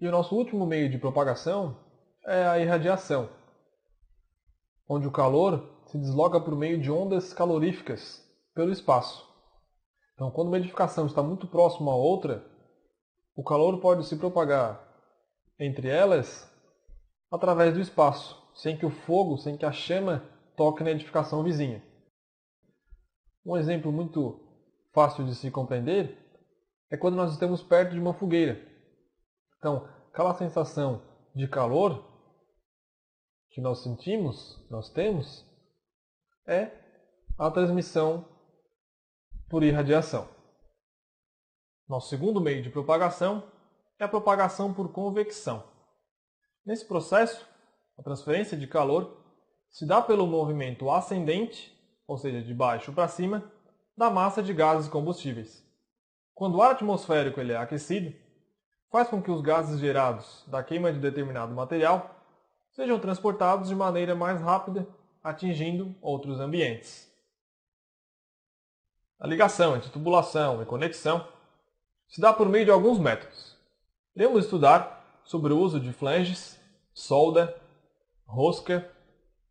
E o nosso último meio de propagação é a irradiação, onde o calor se desloca por meio de ondas caloríficas pelo espaço. Então, quando uma edificação está muito próxima à outra, o calor pode se propagar entre elas através do espaço, sem que o fogo, sem que a chama toque na edificação vizinha. Um exemplo muito fácil de se compreender é quando nós estamos perto de uma fogueira. Então, aquela sensação de calor que nós sentimos, nós temos, é a transmissão por irradiação. Nosso segundo meio de propagação é a propagação por convecção. Nesse processo, a transferência de calor se dá pelo movimento ascendente, ou seja, de baixo para cima, da massa de gases combustíveis. Quando o ar atmosférico ele é aquecido, faz com que os gases gerados da queima de determinado material sejam transportados de maneira mais rápida, atingindo outros ambientes. A ligação entre tubulação e conexão se dá por meio de alguns métodos. Iremos estudar sobre o uso de flanges, solda, rosca,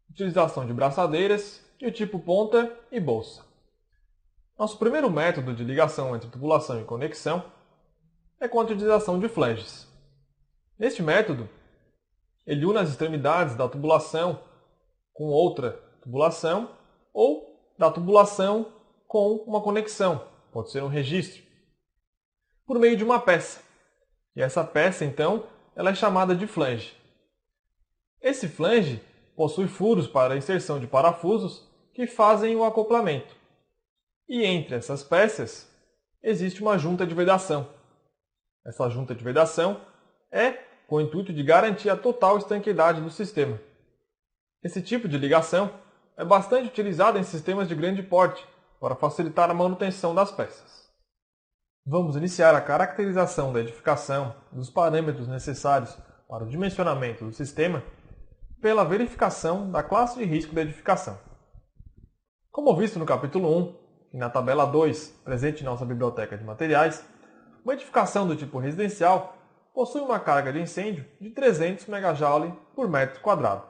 utilização de braçadeiras e o tipo ponta e bolsa. Nosso primeiro método de ligação entre tubulação e conexão é com a utilização de flanges. Neste método, ele une as extremidades da tubulação com outra tubulação ou da tubulação com uma conexão, pode ser um registro, por meio de uma peça. E essa peça, então, ela é chamada de flange. Esse flange possui furos para a inserção de parafusos que fazem o acoplamento. E entre essas peças existe uma junta de vedação. Essa junta de vedação é com o intuito de garantir a total estanqueidade do sistema. Esse tipo de ligação é bastante utilizado em sistemas de grande porte para facilitar a manutenção das peças. Vamos iniciar a caracterização da edificação e dos parâmetros necessários para o dimensionamento do sistema pela verificação da classe de risco da edificação. Como visto no capítulo 1 e na tabela 2, presente em nossa biblioteca de materiais, uma edificação do tipo residencial possui uma carga de incêndio de 300 MJ por metro quadrado.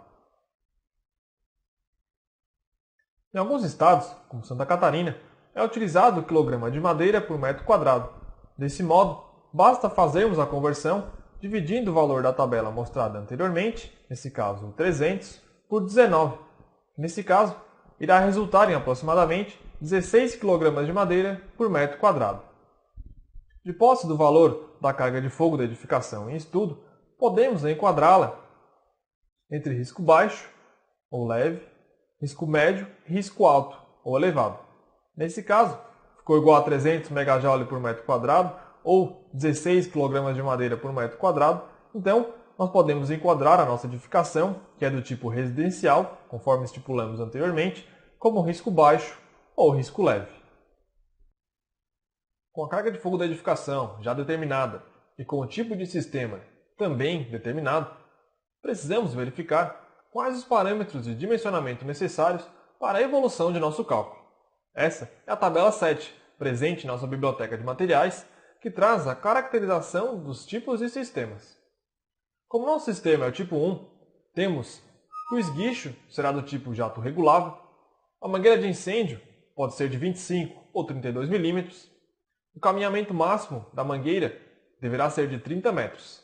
Em alguns estados, como Santa Catarina, é utilizado o quilograma de madeira por metro quadrado. Desse modo, basta fazermos a conversão dividindo o valor da tabela mostrada anteriormente, nesse caso 300, por 19. Nesse caso, irá resultar em aproximadamente 16 kg de madeira por metro quadrado. De posse do valor da carga de fogo da edificação em estudo, podemos enquadrá-la entre risco baixo ou leve, risco médio e risco alto ou elevado. Nesse caso, ficou igual a 300 MJ por metro quadrado ou 16 kg de madeira por metro quadrado, então nós podemos enquadrar a nossa edificação, que é do tipo residencial, conforme estipulamos anteriormente, como risco baixo ou risco leve. Com a carga de fogo da edificação já determinada e com o tipo de sistema também determinado, precisamos verificar quais os parâmetros de dimensionamento necessários para a evolução de nosso cálculo. Essa é a tabela 7, presente em nossa biblioteca de materiais, que traz a caracterização dos tipos de sistemas. Como nosso sistema é o tipo 1, temos que o esguicho será do tipo jato regulável, a mangueira de incêndio pode ser de 25 ou 32 mm, o caminhamento máximo da mangueira deverá ser de 30 metros.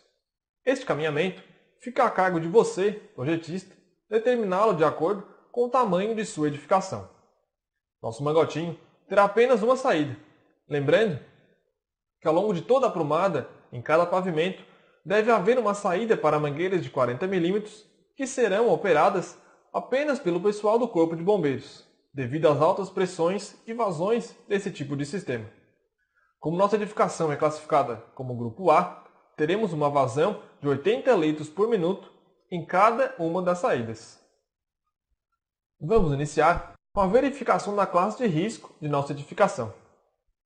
Este caminhamento fica a cargo de você, projetista, determiná-lo de acordo com o tamanho de sua edificação. Nosso mangotinho terá apenas uma saída, lembrando que ao longo de toda a aprumada, em cada pavimento, deve haver uma saída para mangueiras de 40 mm que serão operadas apenas pelo pessoal do Corpo de Bombeiros, devido às altas pressões e vazões desse tipo de sistema. Como nossa edificação é classificada como grupo A, teremos uma vazão de 80 litros por minuto em cada uma das saídas. Vamos iniciar com a verificação da classe de risco de nossa edificação.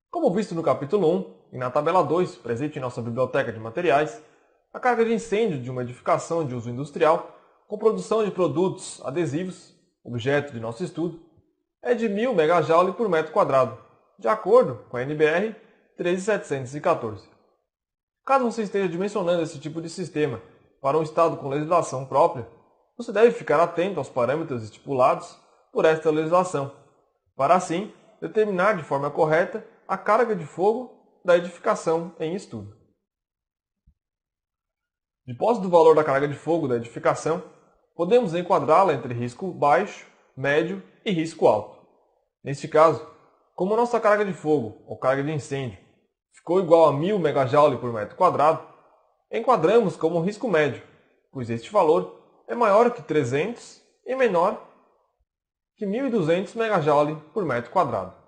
Como visto no capítulo 1 e na tabela 2, presente em nossa biblioteca de materiais, a carga de incêndio de uma edificação de uso industrial com produção de produtos adesivos, objeto de nosso estudo, é de 1000 MJ por metro quadrado, de acordo com a NBR 13714. Caso você esteja dimensionando esse tipo de sistema para um estado com legislação própria, você deve ficar atento aos parâmetros estipulados por esta legislação, para assim determinar de forma correta a carga de fogo da edificação em estudo. De posse do valor da carga de fogo da edificação, podemos enquadrá-la entre risco baixo, médio e risco alto. Neste caso, como nossa carga de fogo ou carga de incêndio ficou igual a 1000 MJ por metro quadrado, enquadramos como risco médio, pois este valor é maior que 300 e menor que 1200 MJ por metro quadrado.